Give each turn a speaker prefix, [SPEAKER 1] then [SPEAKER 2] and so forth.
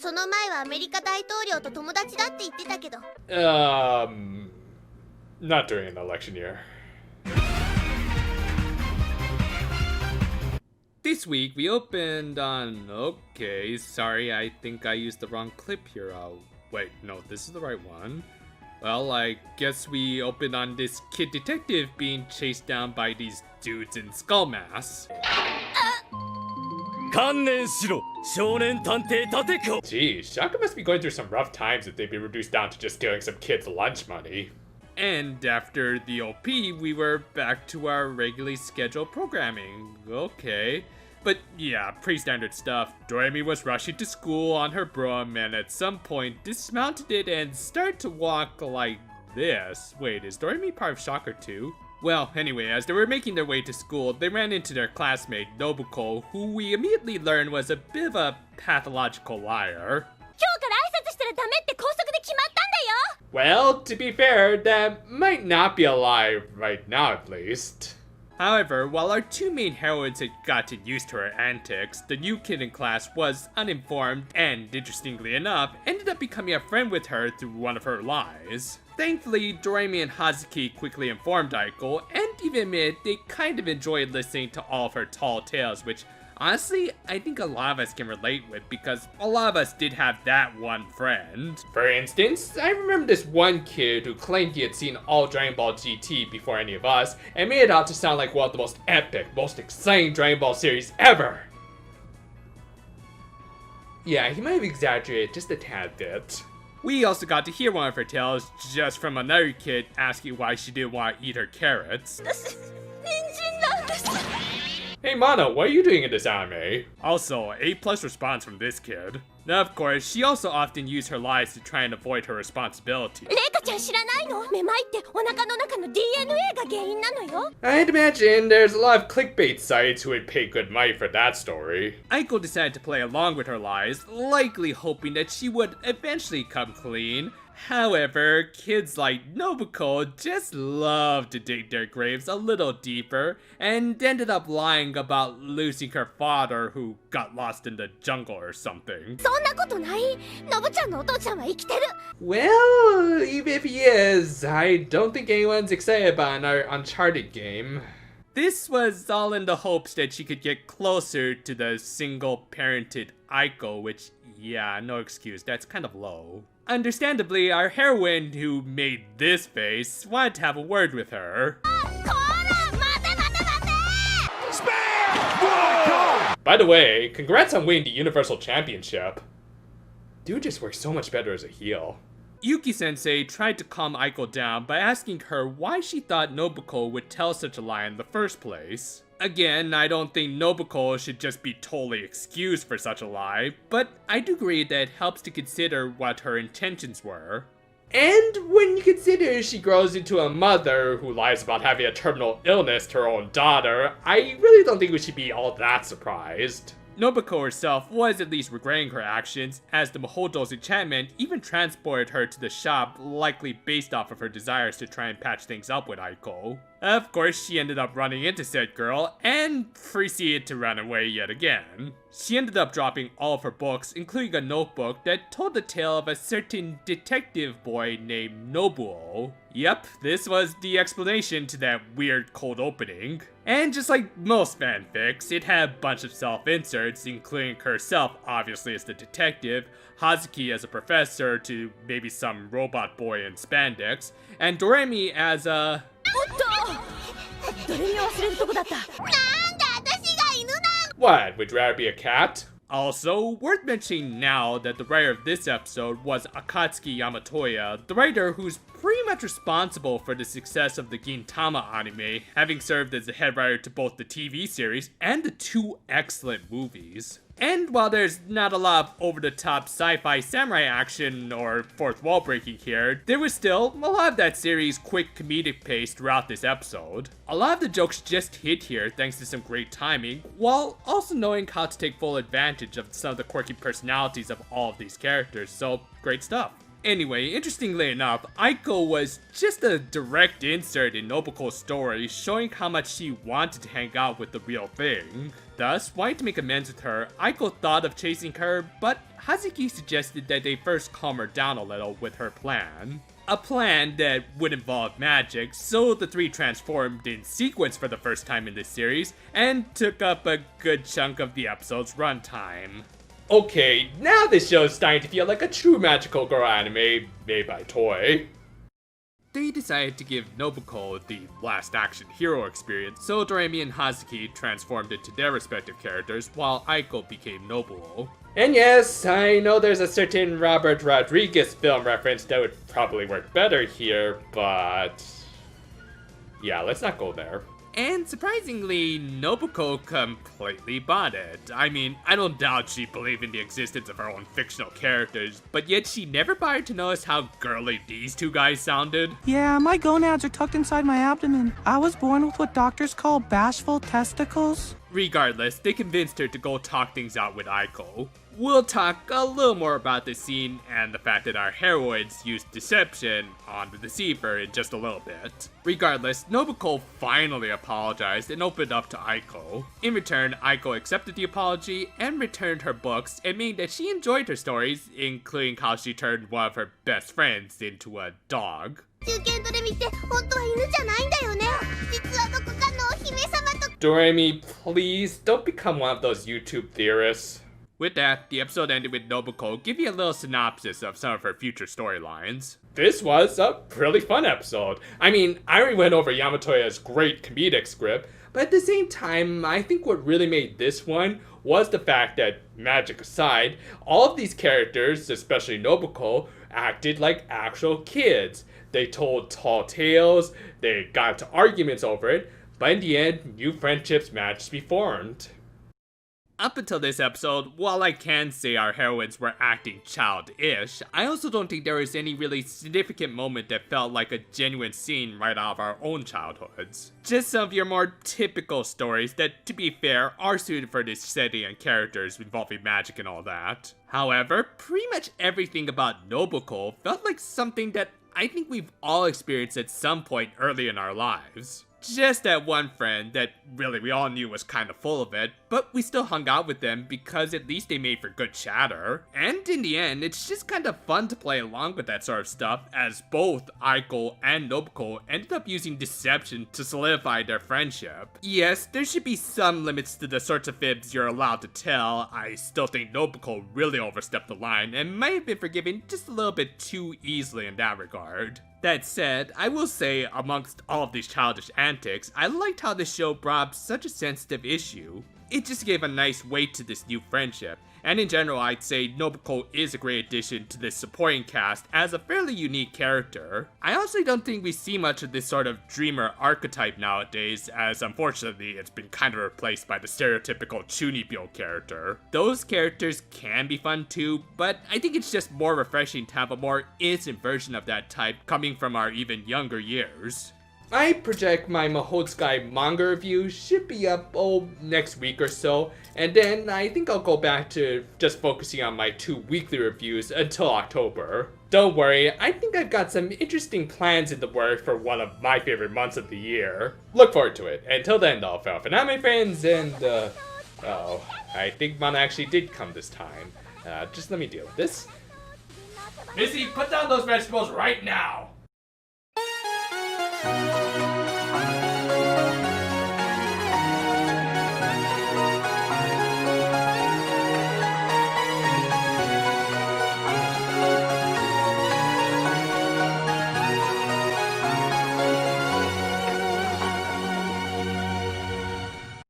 [SPEAKER 1] その前はアメリカ大統領と友達だって言ってたけど。
[SPEAKER 2] Not during an election year. This week we opened on... Okay, sorry, I think I used the wrong clip here. Wait, no, this is the right one. Well, I guess we opened on this kid detective being chased down by these dudes in skull masks. Geez, Shaka must be going through some rough times if they'd be reduced down to just stealing some kids' lunch money. And after the OP, we were back to our regularly scheduled programming. Okay. But yeah, pretty standard stuff. Doremi was rushing to school on her broom and at some point dismounted it and started to walk like this. Wait, is Doremi part of Shocker too? Well, anyway, as they were making their way to school, they ran into their classmate, Nobuko, who we immediately learned was a bit of a pathological liar. Well, to be fair, that might not be a lie right now at least. However, while our two main heroines had gotten used to her antics, the new kid in class was uninformed and, interestingly enough, ended up becoming a friend with her through one of her lies. Thankfully, Doremi and Hazuki quickly informed Aiko, and even admitted they kind of enjoyed listening to all of her tall tales, which honestly, I think a lot of us can relate with because a lot of us did have that one friend. For instance, I remember this one kid who claimed he had seen all Dragon Ball GT before any of us and made it out to sound like one of the most epic, most exciting Dragon Ball series ever. Yeah, he might have exaggerated just a tad bit. We also got to hear one of her tales just from another kid asking why she didn't want to eat her carrots. Hey Mana, what are you doing in this anime? Also, A+ response from this kid. Now of course, she also often used her lies to try and avoid her responsibility. I'd imagine there's a lot of clickbait sites who would pay good money for that story. Aiko decided to play along with her lies, likely hoping that she would eventually come clean. However, kids like Nobuko just love to dig their graves a little deeper and ended up lying about losing her father who got lost in the jungle or something. Well, even if he is, I don't think anyone's excited about another Uncharted game. This was all in the hopes that she could get closer to the single-parented Aiko, which, yeah, no excuse, that's kind of low. Understandably, our heroine who made this face wanted to have a word with her. By the way, congrats on winning the Universal Championship. Dude just works so much better as a heel. Yuki-sensei tried to calm Aiko down by asking her why she thought Nobuko would tell such a lie in the first place. Again, I don't think Nobuko should just be totally excused for such a lie, but I do agree that it helps to consider what her intentions were. And when you consider she grows into a mother who lies about having a terminal illness to her own daughter, I really don't think we should be all that surprised. Nobuko herself was at least regretting her actions, as the Mahodo's enchantment even transported her to the shop, likely based off of her desires to try and patch things up with Aiko. Of course, she ended up running into said girl, and proceeded to run away yet again. She ended up dropping all of her books, including a notebook that told the tale of a certain detective boy named Nobuo. Yep, this was the explanation to that weird cold opening. And just like most fanfics, it had a bunch of self-inserts, including herself obviously as the detective, Hazuki as a professor to maybe some robot boy in spandex, and Doremi as a... What, would you rather be a cat? Also, worth mentioning now that the writer of this episode was Akatsuki Yamatoya, the writer who's pretty much responsible for the success of the Gintama anime, having served as the head writer to both the TV series and the two excellent movies. And while there's not a lot of over-the-top sci-fi samurai action or fourth wall breaking here, there was still a lot of that series' quick comedic pace throughout this episode. A lot of the jokes just hit here thanks to some great timing, while also knowing how to take full advantage of some of the quirky personalities of all of these characters, so great stuff. Anyway, interestingly enough, Aiko was just a direct insert in Nobuko's story, showing how much she wanted to hang out with the real thing. Thus, wanting to make amends with her, Aiko thought of chasing her, but Hazuki suggested that they first calm her down a little with her plan. A plan that would involve magic, so the three transformed in sequence for the first time in this series, and took up a good chunk of the episode's runtime. Okay, now this show is starting to feel like a true magical girl anime made by Toei. They decided to give Nobuko the last action hero experience, so Doremi and Hazuki transformed into their respective characters, while Aiko became Nobuo. And yes, I know there's a certain Robert Rodriguez film reference that would probably work better here, but yeah, let's not go there. And surprisingly, Nobuko completely bought it. I mean, I don't doubt she believed in the existence of her own fictional characters, but yet she never bothered to notice how girly these two guys sounded.
[SPEAKER 3] Yeah, my gonads are tucked inside my abdomen. I was born with what doctors call bashful testicles.
[SPEAKER 2] Regardless, they convinced her to go talk things out with Aiko. We'll talk a little more about this scene and the fact that our heroines used deception on the deceiver in just a little bit. Regardless, Nobuko finally apologized and opened up to Aiko. In return, Aiko accepted the apology and returned her books, admitting that she enjoyed her stories, including how she turned one of her best friends into a dog. Doremi, please don't become one of those YouTube theorists. With that, the episode ended with Nobuko giving a little synopsis of some of her future storylines. This was a really fun episode. I mean, I already went over Yamatoya's great comedic script, but at the same time, I think what really made this one was the fact that, magic aside, all of these characters, especially Nobuko, acted like actual kids. They told tall tales, they got into arguments over it, but in the end, new friendships managed to be formed. Up until this episode, while I can say our heroines were acting childish, I also don't think there was any really significant moment that felt like a genuine scene right out of our own childhoods. Just some of your more typical stories that, to be fair, are suited for this setting and characters involving magic and all that. However, pretty much everything about Nobuko felt like something that I think we've all experienced at some point early in our lives. Just that one friend that really we all knew was kind of full of it, but we still hung out with them because at least they made for good chatter. And in the end, it's just kind of fun to play along with that sort of stuff, as both Aiko and Nobuko ended up using deception to solidify their friendship. Yes, there should be some limits to the sorts of fibs you're allowed to tell. I still think Nobuko really overstepped the line and might have been forgiven just a little bit too easily in that regard. That said, I will say, amongst all of these childish antics, I liked how the show brought up such a sensitive issue. It just gave a nice weight to this new friendship, and in general I'd say Nobuko is a great addition to this supporting cast as a fairly unique character. I honestly don't think we see much of this sort of dreamer archetype nowadays, as unfortunately it's been kind of replaced by the stereotypical Chunibyo character. Those characters can be fun too, but I think it's just more refreshing to have a more innocent version of that type coming from our even younger years. I project my Mahotsukai manga review should be up, next week or so, and then I think I'll go back to just focusing on my 2 weekly reviews until October. Don't worry, I think I've got some interesting plans in the works for one of my favorite months of the year. Look forward to it. Until then, though, for anime fans, and, I think Mana actually did come this time. Just let me deal with this. Missy, put down those vegetables right now!